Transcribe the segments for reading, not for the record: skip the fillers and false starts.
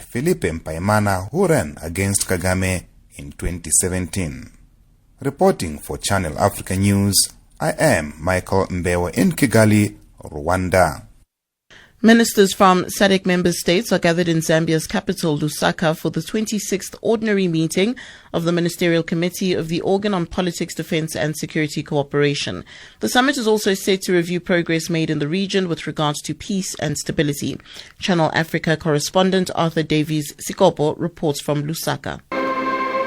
Filipe Mpaimana, who ran against Kagame in 2017. Reporting for Channel Africa News, I am Michael Mbewe in Kigali, Rwanda. Ministers from SADC member states are gathered in Zambia's capital, Lusaka, for the 26th ordinary meeting of the Ministerial Committee of the Organ on Politics, Defence and Security Cooperation. The summit is also set to review progress made in the region with regards to peace and stability. Channel Africa correspondent Arthur Davies Sikopo reports from Lusaka.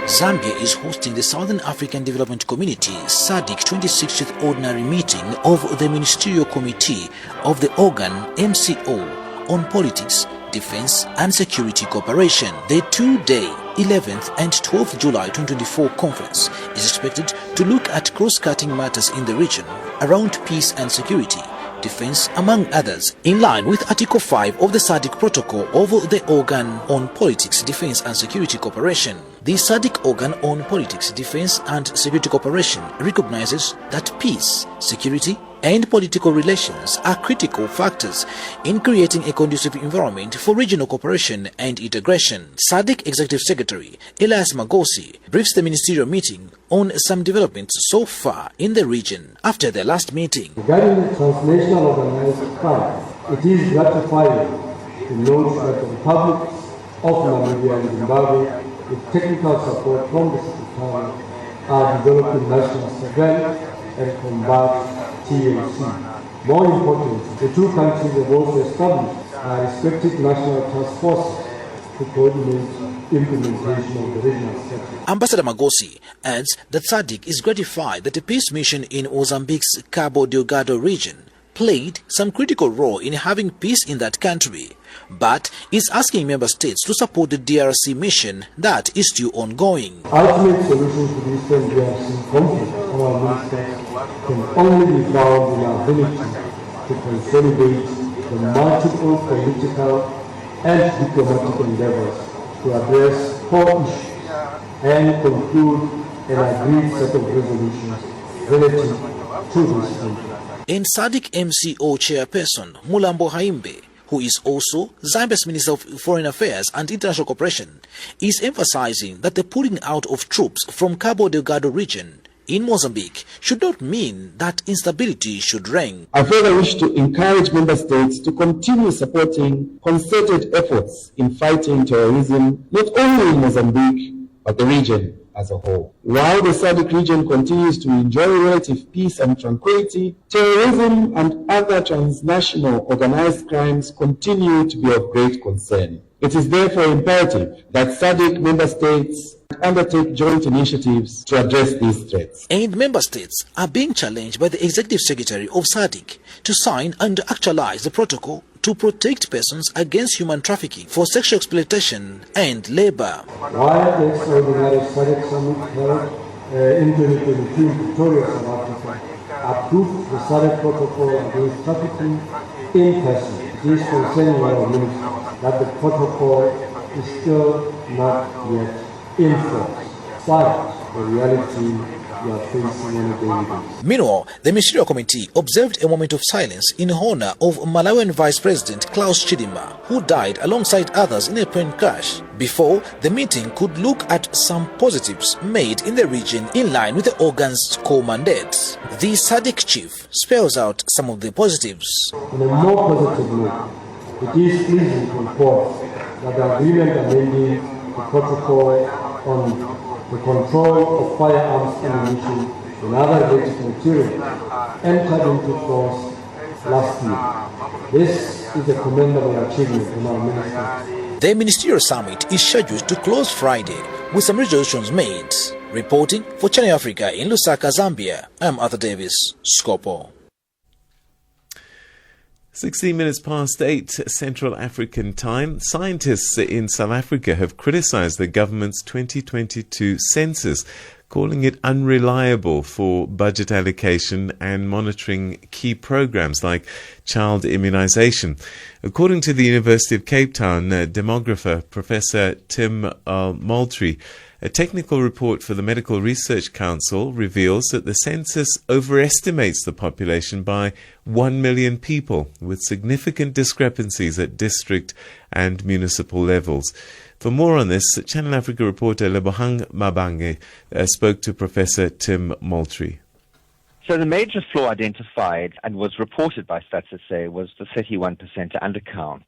Zambia is hosting the Southern African Development Community SADC 26th Ordinary Meeting of the Ministerial Committee of the Organ MCO on Politics, Defence and Security Cooperation. The two-day 11th and 12th July 2024 conference is expected to look at cross-cutting matters in the region around peace and security, defense, among others, in line with Article 5 of the SADC Protocol of the Organ on Politics, Defense and Security Cooperation. The SADC Organ on Politics, Defense and Security Cooperation recognizes that peace, security, and political relations are critical factors in creating a conducive environment for regional cooperation and integration. SADC Executive Secretary Elias Magosi briefs the ministerial meeting on some developments so far in the region after their last meeting. Regarding the transnational organized crime, it is gratifying to note that the Republic of Namibia and Zimbabwe, with technical support from the Secretariat, are developing national surveillance and combat TLC. More importantly, the two countries have also established respective national task forces to coordinate implementation of the regional strategy. Ambassador Magosi adds that SADC is gratified that the peace mission in Mozambique's Cabo Delgado region played some critical role in having peace in that country, but is asking member states to support the DRC mission that is still ongoing. Ultimate solutions to the Eastern DRC conflict, our ministers, can only be found in our ability to consolidate the multiple political and diplomatic endeavors to address core issues and conclude an agreed set of resolutions relative to this conflict. In SADC MCO chairperson Mulambo Haimbe, who is also Zambia's Minister of Foreign Affairs and International Cooperation, is emphasizing that the pulling out of troops from Cabo Delgado region in Mozambique should not mean that instability should reign. I further wish to encourage member states to continue supporting concerted efforts in fighting terrorism, not only in Mozambique, but the region as a whole. While the SADC region continues to enjoy relative peace and tranquility, terrorism and other transnational organized crimes continue to be of great concern. It is therefore imperative that SADC member states undertake joint initiatives to address these threats. And member states are being challenged by the Executive Secretary of SADC to sign and actualize the protocol to protect persons against human trafficking for sexual exploitation and labor. While the extraordinary SADC summit held in 2022 in Pretoria, South Africa, approved the SADC protocol against trafficking in persons, it is concerning our ministers that the protocol is still not yet in force, despite the reality we are facing on a daily basis. Meanwhile, the Ministerial Committee observed a moment of silence in honor of Malawian Vice President Klaus Chilima, who died alongside others in a plane crash, before the meeting could look at some positives made in the region in line with the organ's core mandate. The SADC chief spells out some of the positives. On a more positive note, it is pleasing to report that the agreement amending the protocol on the control of firearms, ammunition and other related material entered into force last year. This is a commendable achievement from our ministers. The Ministerial Summit is scheduled to close Friday with some resolutions made. Reporting for Channel Africa in Lusaka, Zambia, I'm Arthur Davis, Scopo. 16 minutes past 8 Central African time. Scientists in South Africa have criticized the government's 2022 census, calling it unreliable for budget allocation and monitoring key programs like child immunization. According to the University of Cape Town demographer Professor Tim Moultrie, a technical report for the Medical Research Council reveals that the census overestimates the population by 1 million people, with significant discrepancies at district and municipal levels. For more on this, Channel Africa reporter Lebohang Mabange spoke to Professor Tim Moultrie. So the major flaw identified and was reported by SADC was the 31% undercount